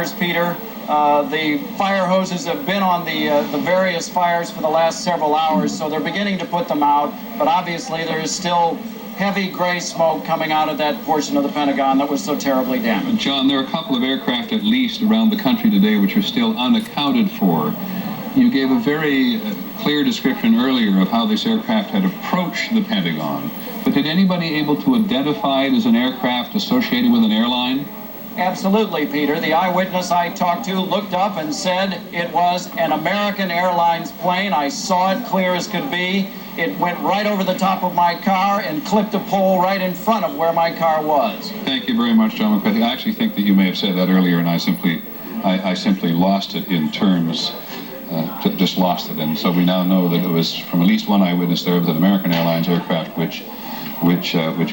fires, Peter. The fire hoses have been on the various fires for the last several hours, so they're beginning to put them out. But obviously, there is still heavy gray smoke coming out of that portion of the Pentagon that was so terribly damaged. John, there are a couple of aircraft at least around the country today which are still unaccounted for. You gave a very clear description earlier of how this aircraft had approached the Pentagon. But did anybody able to identify it as an aircraft associated with an airline? Absolutely, Peter. The eyewitness I talked to looked up and said it was an American Airlines plane. I saw it clear as could be. It went right over the top of my car and clipped a pole right in front of where my car was. Thank you very much, John McCarthy. I actually think that you may have said that earlier, and I simply lost it in terms, just lost it. And so we now know that it was from at least one eyewitness there, it was an American Airlines aircraft which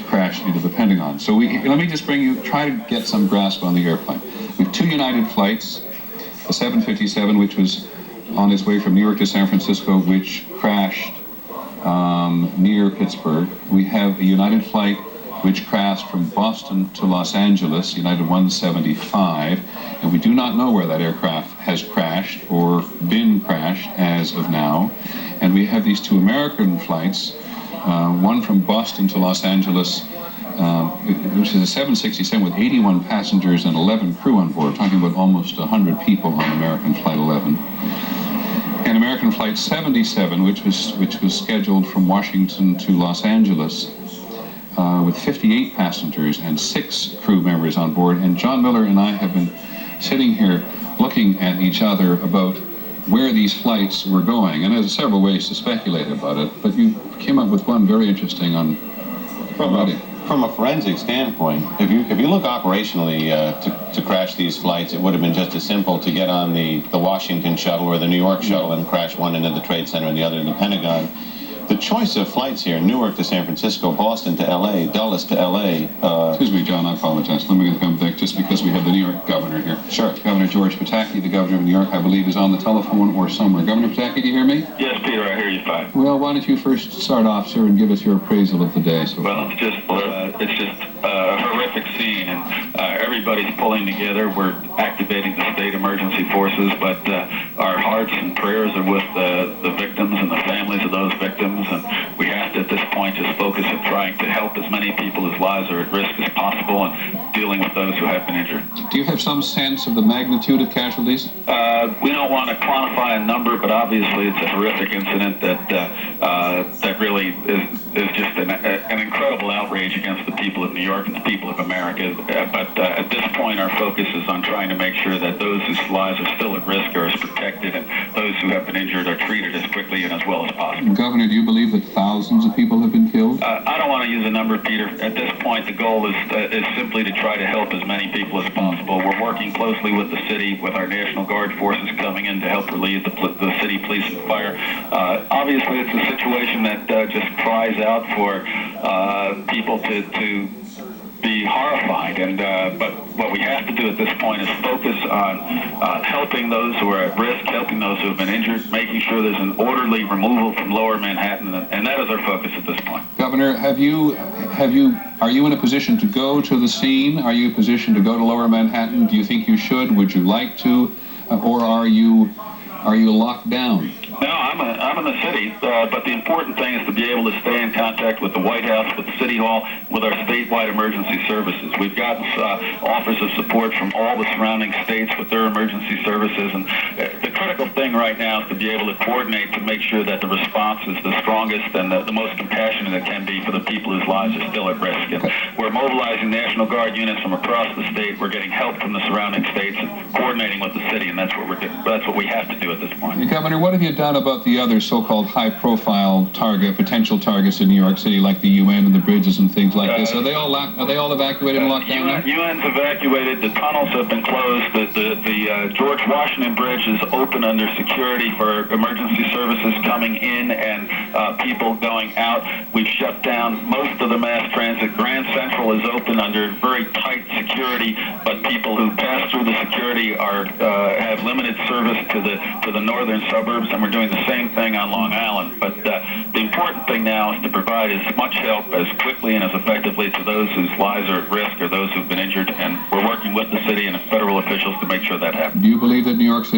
crashed into the Pentagon. So let me just try to get some grasp on the airplane. We have two United flights, a 757, which was on its way from New York to San Francisco, which crashed near Pittsburgh. We have a United flight which crashed from Boston to Los Angeles, United 175, and we do not know where that aircraft has crashed or been crashed as of now. And we have these two American flights, one from Boston to Los Angeles, which is a 767 with 81 passengers and 11 crew on board, talking about almost 100 people on American Flight 11. And American Flight 77, which was scheduled from Washington to Los Angeles, with 58 passengers and 6 crew members on board. And John Miller and I have been sitting here looking at each other about where these flights were going, and there's several ways to speculate about it, but you came up with one very interesting on from a forensic standpoint. If you look operationally to crash these flights, it would have been just as simple to get on the Washington shuttle or the New York shuttle and crash one into the Trade Center and the other in the Pentagon. The choice of flights here, Newark to San Francisco, Boston to L.A., Dulles to L.A. Excuse me, John, I apologize. Let me come back just because we have the New York governor here. Sure. Governor George Pataki, the governor of New York, I believe, is on the telephone or somewhere. Governor Pataki, do you hear me? Yes, Peter, I hear you fine. Well, why don't you first start off, sir, and give us your appraisal of the day. Well, it's just a horrific scene, and everybody's pulling together. We're activating the state emergency forces, but our hearts and prayers are with the victims and the families of those victims. And we have to, at this point, just focus on trying to help as many people whose lives are at risk as possible and dealing with those who have been injured. Do you have some sense of the magnitude of casualties? We don't want to quantify a number, but obviously it's a horrific incident that really is just an incredible outrage against the people of New York and the people of America. But at this point, our focus is on trying to make sure that those whose lives are still at risk are as protected, and those who have been injured are treated as quickly and as well as possible. Governor, do you believe that thousands of people have been killed? I don't want to use a number, Peter. At this point, the goal is simply to try to help as many people as possible. We're working closely with the city, with our National Guard forces coming in to help relieve the city police and fire. Obviously, it's a situation that just cries out for people to be horrified, but what we have to do at this point is focus on helping those who are at risk, helping those who have been injured, making sure there's an orderly removal from Lower Manhattan, and that is our focus at this point. Governor, are you in a position to go to the scene? Are you in a position to go to Lower Manhattan? Do you think you should? Would you like to, or are you locked down? No, I'm in the city, but the important thing is to be able to stay in contact with the White House, with City Hall, with our statewide emergency services. We've got offers of support from all the surrounding states with their emergency services, and the critical thing right now is to be able to coordinate to make sure that the response is the strongest and the most compassionate it can be for the people whose lives are still at risk. And we're mobilizing National Guard units from across the state. We're getting help from the surrounding states and coordinating with the city, and that's what we're doing. That's what we have to do at this point. Governor, what have you done about the other so-called high-profile potential targets in New York City, like the UN and the bridges and things like this? Are they all evacuated and locked down now? UN's evacuated. The tunnels have been closed. The George Washington Bridge is open under security for emergency services coming in and people going out. We've shut down most of the mass transit. Grand Central is open under very tight security, but people who pass through the security have limited service to the northern suburbs, and we're doing the same thing on Long Island. But the important important thing now is to provide as much help as quickly and as effectively to those whose lives are at risk or those who've been injured, and we're working with the city and federal officials to make sure that happens. Do you believe that New York City